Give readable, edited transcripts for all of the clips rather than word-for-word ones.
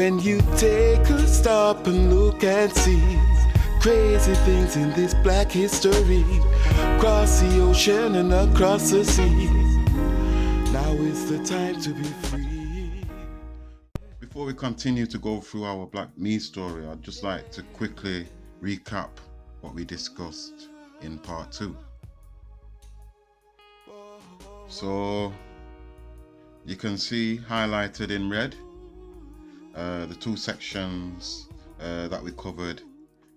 When you take a stop and look and see crazy things in this black history, across the ocean and across the seas, now is the time to be free. Before we continue to go through our Blak Mestory, I'd just like to quickly recap what we discussed in part 2. So you can see highlighted in red the 2 sections that we covered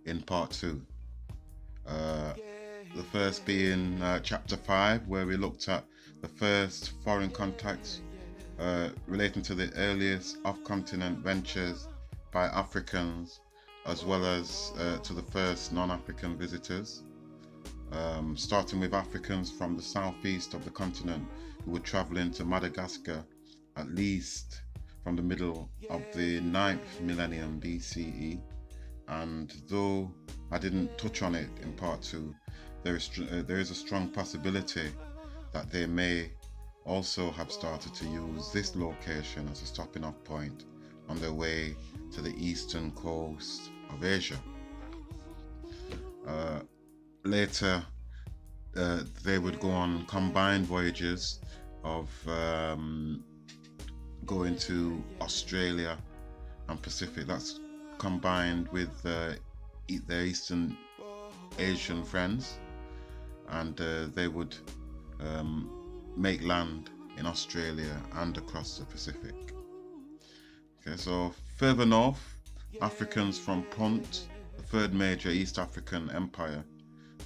in part 2. The first being chapter 5, where we looked at the first foreign contacts relating to the earliest off-continent ventures by Africans, as well as to the first non-African visitors, starting with Africans from the southeast of the continent who were traveling to Madagascar at least from the middle of the 9th millennium BCE. And though I didn't touch on it in part 2, there is a strong possibility that they may also have started to use this location as a stopping off point on their way to the eastern coast of Asia. Later, they would go on combined voyages of going to Australia and Pacific. That's combined with their Eastern Asian friends, and they would make land in Australia and across the Pacific. Okay, so further north, Africans from Punt, the third major East African empire,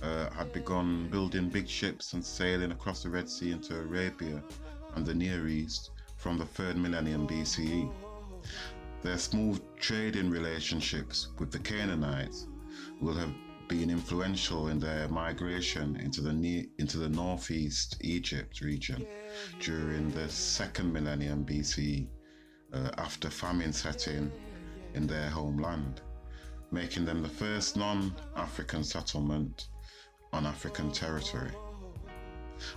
had begun building big ships and sailing across the Red Sea into Arabia and the Near East from the 3rd millennium BCE. Their smooth trading relationships with the Canaanites will have been influential in their migration into the northeast Egypt region during the 2nd millennium BCE, after famine set in their homeland, making them the first non-African settlement on African territory.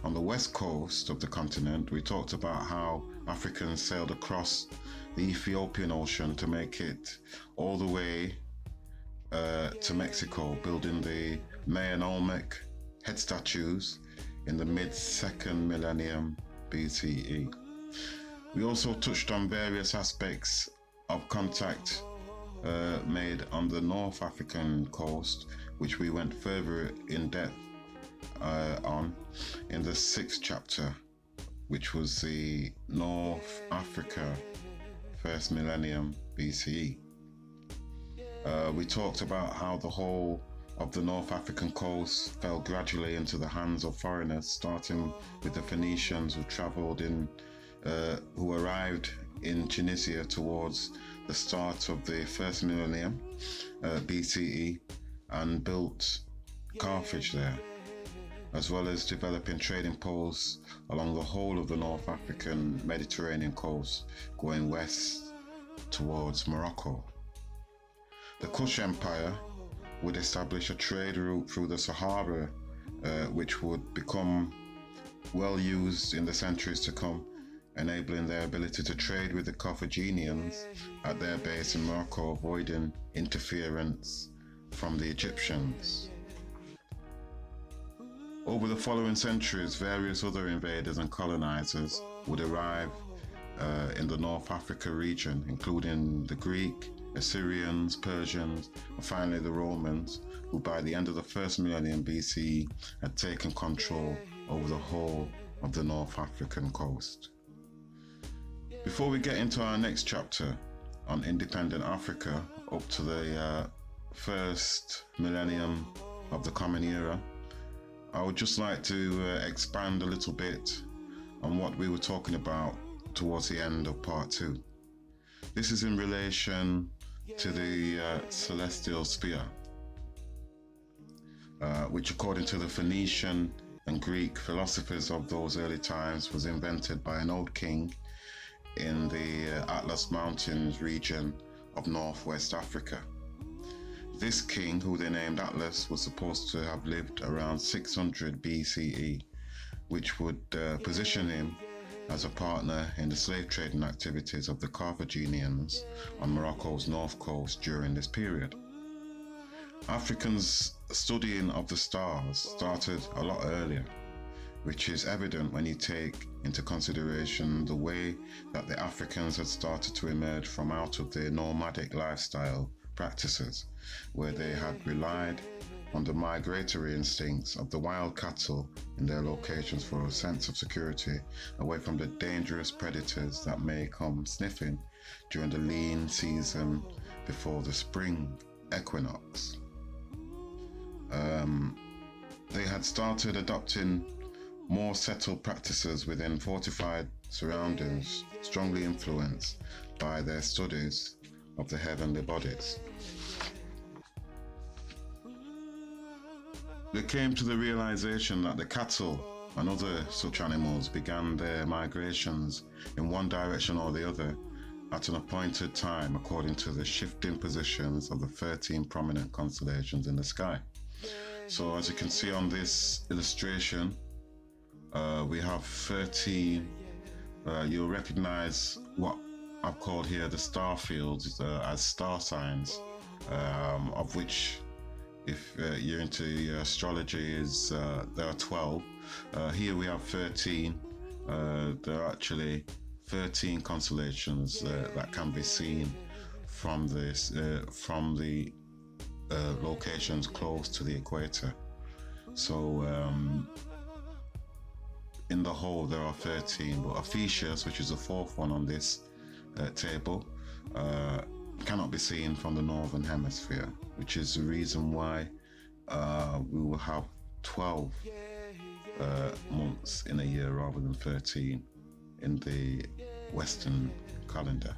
On the west coast of the continent, we talked about how Africans sailed across the Ethiopian Ocean to make it all the way to Mexico, building the Mayan Olmec head statues in the mid-2nd millennium BCE. We also touched on various aspects of contact made on the North African coast, which we went further in depth on in the 6th chapter, which was the North Africa 1st millennium BCE. We talked about how the whole of the North African coast fell gradually into the hands of foreigners, starting with the Phoenicians who arrived in Tunisia towards the start of the 1st millennium BCE and built Carthage there, as well as developing trading posts along the whole of the North African Mediterranean coast, going west towards Morocco. The Kush Empire would establish a trade route through the Sahara, which would become well used in the centuries to come, enabling their ability to trade with the Carthaginians at their base in Morocco, avoiding interference from the Egyptians. Over the following centuries, various other invaders and colonizers would arrive in the North Africa region, including the Greek, Assyrians, Persians, and finally the Romans, who by the end of the 1st millennium BCE had taken control over the whole of the North African coast. Before we get into our next chapter on independent Africa up to the 1st millennium of the Common Era, I would just like to expand a little bit on what we were talking about towards the end of part 2. This is in relation to the celestial sphere, which according to the Phoenician and Greek philosophers of those early times was invented by an old king in the Atlas Mountains region of northwest Africa. This king, who they named Atlas, was supposed to have lived around 600 BCE, which would position him as a partner in the slave trading activities of the Carthaginians on Morocco's north coast during this period. Africans' studying of the stars started a lot earlier, which is evident when you take into consideration the way that the Africans had started to emerge from out of their nomadic lifestyle practices, where they had relied on the migratory instincts of the wild cattle in their locations for a sense of security away from the dangerous predators that may come sniffing during the lean season before the spring equinox. They had started adopting more settled practices within fortified surroundings, strongly influenced by their studies of the heavenly bodies. They came to the realization that the cattle and other such animals began their migrations in one direction or the other at an appointed time according to the shifting positions of the 13 prominent constellations in the sky. So as you can see on this illustration, we have 13, you'll recognize what I've called here the star fields as star signs, of which, if you're into astrology, there are 12. Here we have 13. There are actually 13 constellations that can be seen from the locations close to the equator. So in the whole there are 13, but Ophiuchus, which is the fourth one on this table, cannot be seen from the northern hemisphere, which is the reason why we will have 12 months in a year rather than 13 in the Western calendar.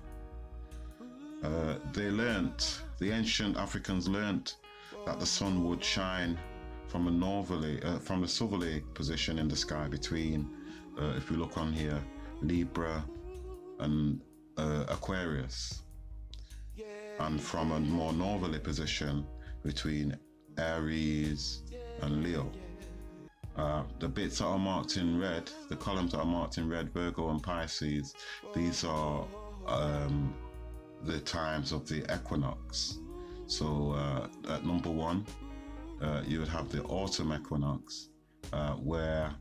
The ancient Africans learnt that the sun would shine from the southerly position in the sky between, if you look on here, Libra and Aquarius, and from a more northerly position between Aries and Leo. The bits that are marked in red, the columns that are marked in red, Virgo and Pisces, these are the times of the equinox. So at number 1, you would have the autumn equinox, where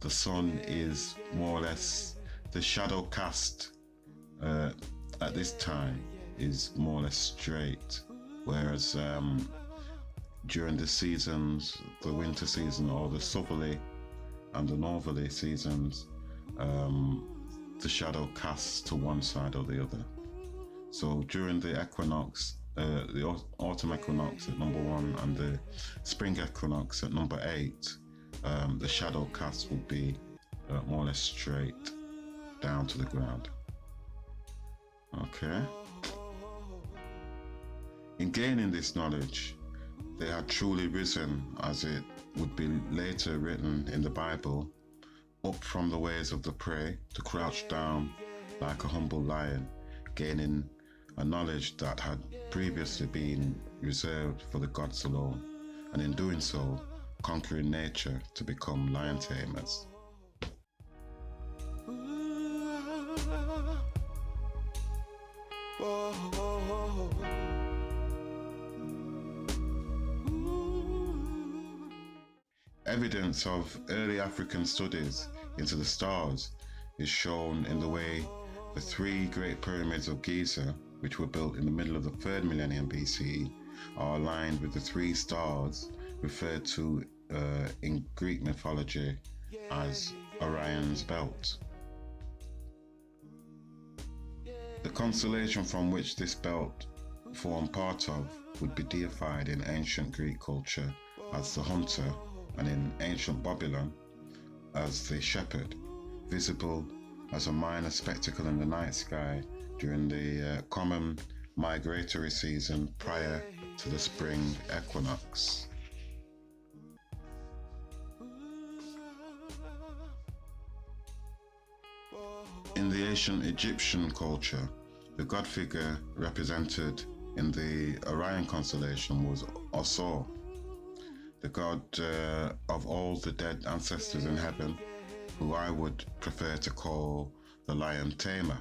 the sun is more or less, the shadow cast at this time is more or less straight, whereas during the seasons, the winter season or the southerly and the northerly seasons, the shadow casts to one side or the other. So during the equinox, the autumn equinox at number 1 and the spring equinox at number 8, the shadow cast will be more or less straight down to the ground. Okay. In gaining this knowledge, they had truly risen, as it would be later written in the Bible, up from the ways of the prey to crouch down like a humble lion, gaining a knowledge that had previously been reserved for the gods alone, and in doing so, conquering nature to become lion tamers. Evidence of early African studies into the stars is shown in the way the 3 great pyramids of Giza, which were built in the middle of the 3rd millennium BCE, are aligned with the 3 stars referred to in Greek mythology as Orion's Belt. The constellation from which this belt formed part of would be deified in ancient Greek culture as the hunter, and in ancient Babylon as the shepherd, visible as a minor spectacle in the night sky during the common migratory season prior to the spring equinox. In the ancient Egyptian culture, the god figure represented in the Orion constellation was Osor, the god of all the dead ancestors in heaven, who I would prefer to call the lion tamer.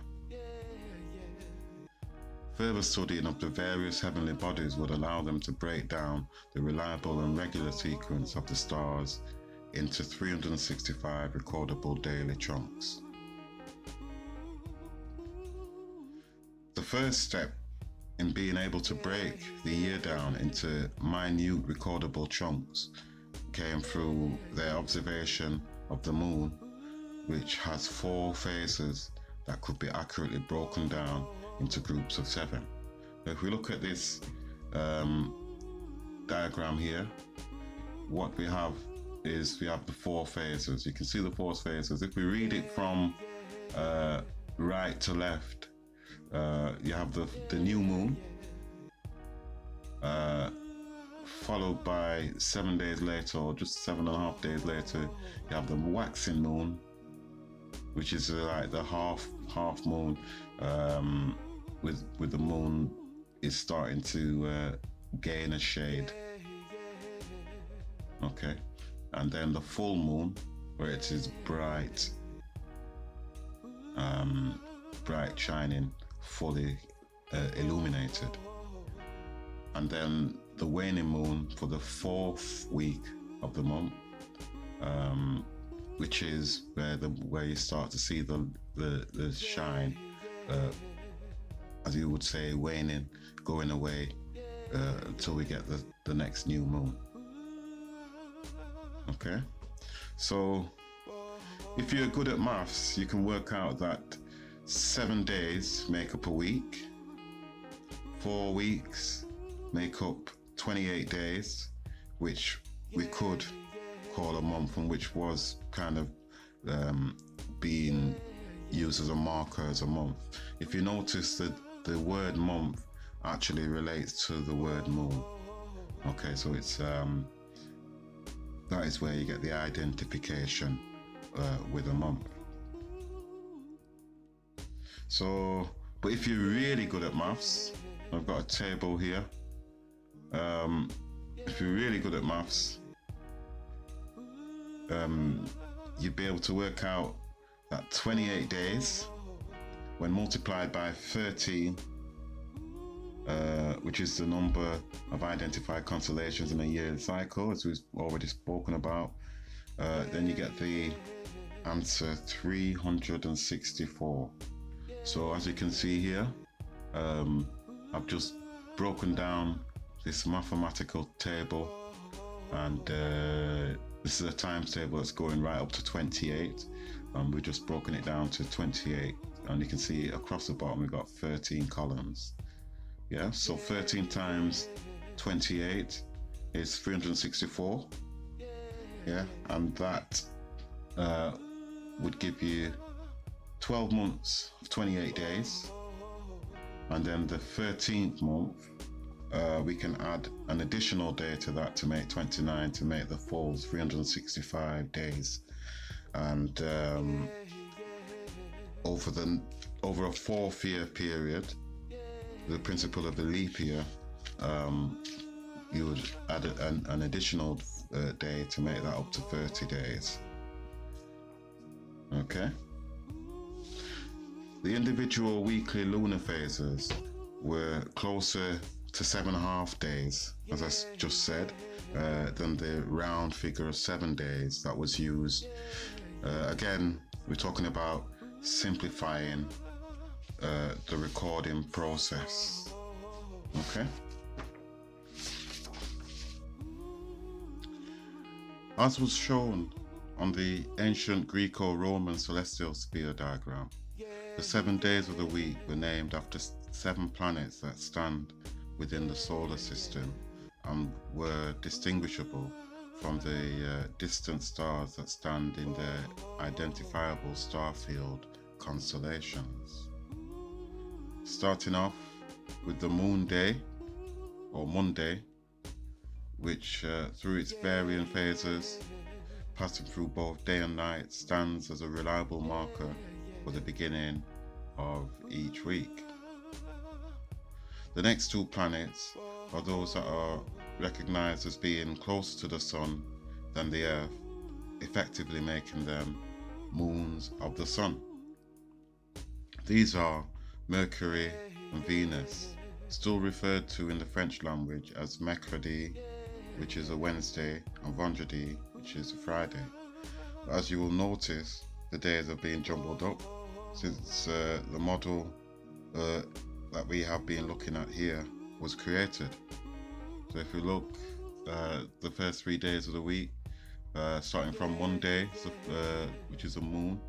Further studying of the various heavenly bodies would allow them to break down the reliable and regular sequence of the stars into 365 recordable daily chunks. The first step in being able to break the year down into minute recordable chunks came through their observation of the moon, which has 4 phases that could be accurately broken down into groups of 7. If we look at this diagram here, what we have is we have the 4 phases. You can see the 4 phases. If we read it from right to left, you have the new moon, followed by 7 days later, or just 7.5 days later, you have the waxing moon, which is like the half moon, with the moon is starting to gain a shade. Okay, and then the full moon, where it is bright, shining, fully illuminated. And then the waning moon for the 4th week of the month, which is where you start to see the shine, as you would say, waning, going away, until we get the next new moon. Okay, so if you're good at maths, you can work out that 7 days make up a week, 4 weeks make up 28 days, which we could call a month, and which was kind of being used as a marker as a month. If you notice that the word month actually relates to the word moon. Okay, so it's that is where you get the identification with a month. So, but if you're really good at maths, I've got a table here. If you're really good at maths, you'd be able to work out that 28 days, when multiplied by 13, which is the number of identified constellations in a yearly cycle, as we've already spoken about, then you get the answer 364. So as you can see here, I've just broken down this mathematical table, and this is a times table that's going right up to 28, and we've just broken it down to 28, and you can see across the bottom we've got 13 columns. Yeah, so 13 times 28 is 364. Yeah, and that would give you 12 months of 28 days, and then the 13th month, we can add an additional day to that to make 29, to make the full 365 days. And over a 4-year period, the principle of the leap year, you would add an additional day to make that up to 30 days. Okay. The individual weekly lunar phases were closer to 7.5 days, as I just said, than the round figure of 7 days that was used. Again, we're talking about simplifying the recording process. Okay. As was shown on the ancient Greco-Roman celestial sphere diagram, the 7 days of the week were named after 7 planets that stand within the solar system and were distinguishable from the distant stars that stand in their identifiable starfield constellations. Starting off with the moon day, or Monday, which through its varying phases, passing through both day and night, stands as a reliable marker for the beginning of each week. The next 2 planets are those that are recognized as being closer to the sun than the Earth, effectively making them moons of the Sun. These are Mercury and Venus, still referred to in the French language as Mercredi, which is a Wednesday, and Vendredi, which is a Friday. But as you will notice, the days are being jumbled up since the model that we have been looking at here was created. So if you look, the first 3 days of the week, starting from Monday, which is a moon,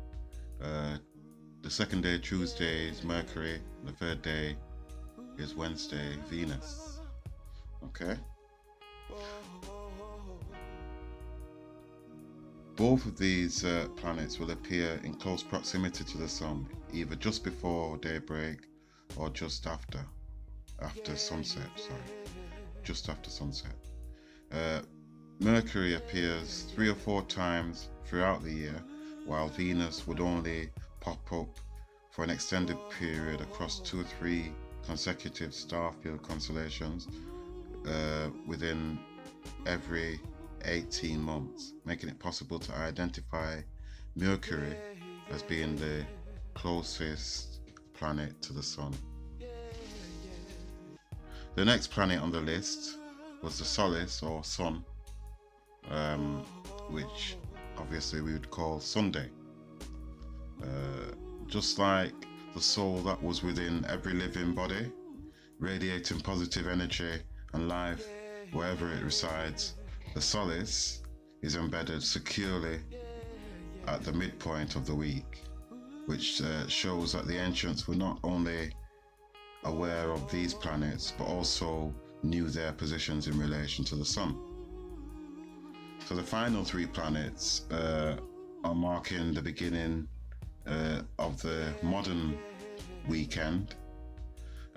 the second day, Tuesday, is Mercury, the third day is Wednesday, Venus. Okay? Both of these planets will appear in close proximity to the Sun, either just before daybreak or just after sunset, just after sunset. Mercury appears 3 or 4 times throughout the year, while Venus would only pop up for an extended period across 2 or 3 consecutive star-filled constellations within every 18 months, making it possible to identify Mercury as being the closest planet to the Sun. The next planet on the list was the Solace, or Sun, which obviously we would call Sunday. Just like the soul that was within every living body, radiating positive energy and life wherever it resides, the Solace is embedded securely at the midpoint of the week, which shows that the ancients were not only aware of these planets but also knew their positions in relation to the Sun. So the final 3 planets are marking the beginning of the modern weekend,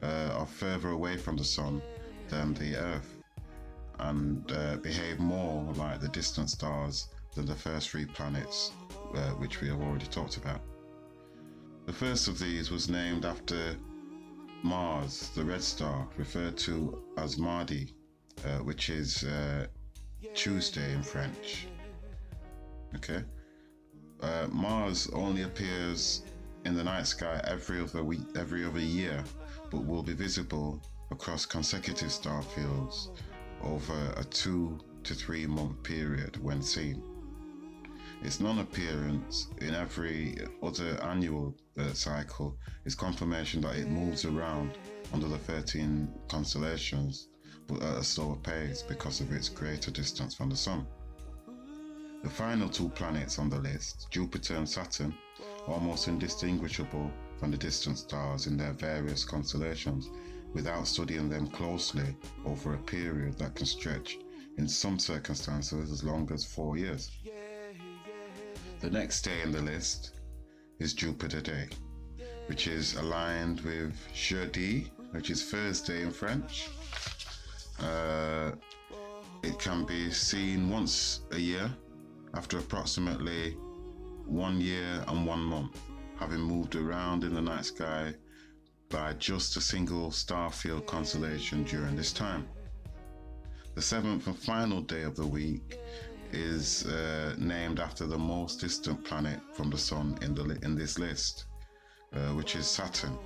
are further away from the Sun than the Earth, and behave more like the distant stars than the first 3 planets, which we have already talked about. The first of these was named after Mars, the red star, referred to as Mardi, which is Tuesday in French. Okay. Mars only appears in the night sky every other year, but will be visible across consecutive star fields over a 2 to 3 month period when seen. Its non-appearance in every other annual cycle is confirmation that it moves around under the 13 constellations, but at a slower pace because of its greater distance from the Sun. The final 2 planets on the list, Jupiter and Saturn, are almost indistinguishable from the distant stars in their various constellations without studying them closely over a period that can stretch in some circumstances as long as 4 years. The next day in the list is Jupiter Day, which is aligned with Jeudi, which is Thursday in French. It can be seen once a year after approximately 1 year and 1 month, having moved around in the night sky by just a single star-filled constellation during this time. The 7th and final day of the week is named after the most distant planet from the Sun in this list, which is Saturn,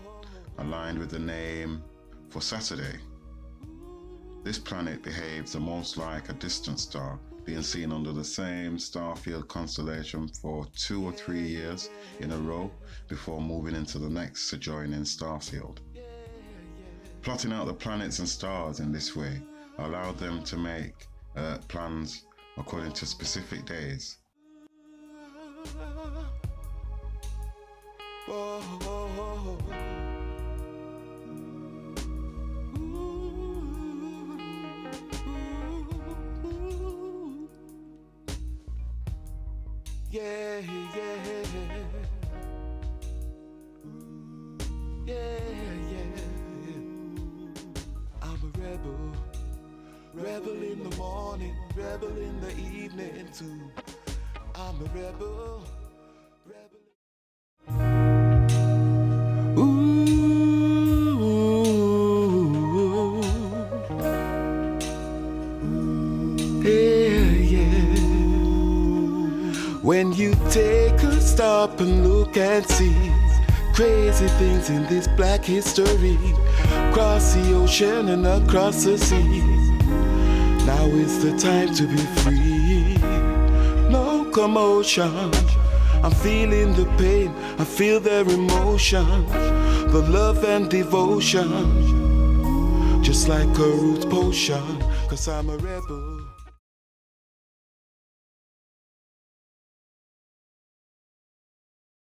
aligned with the name for Saturday. This planet behaves the most like a distant star, being seen under the same star-filled constellation for 2 or 3 years in a row before moving into the next adjoining star field. Plotting out the planets and stars in this way allowed them to make plans according to specific days. Yeah, yeah, yeah. I'm a rebel in the morning, rebel in the evening too. I'm a rebel. When you take a stop and look and see crazy things in this black history, across the ocean and across the seas, now is the time to be free. No commotion, I'm feeling the pain, I feel their emotion, the love and devotion, just like a root potion, 'cause I'm a rebel.